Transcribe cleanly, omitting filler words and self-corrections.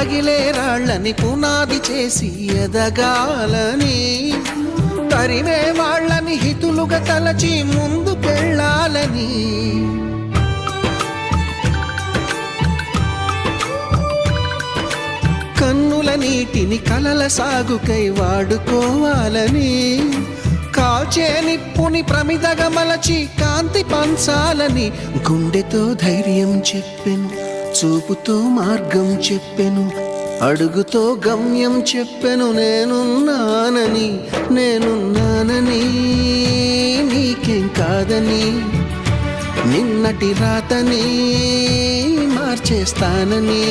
పగిలే రాళ్ళని పునాది చేసి ఎదగాలని, తరిమే వాళ్ళని హితులుగా తలచి ముందుకెళ్ళాలని, కన్నుల నీటిని కలల సాగుకై వాడుకోవాలని, కాల్చే నిప్పుని ప్రమిదగా మలచి కాంతి పంచాలని, గుండెతో ధైర్యం చెప్పెను, చూపుతో మార్గం చెప్పెను, అడుగుతో గమ్యం చెప్పెను. నేనున్నానని నీకేం కాదని, నిన్నటి రాతని మార్చేస్తానని.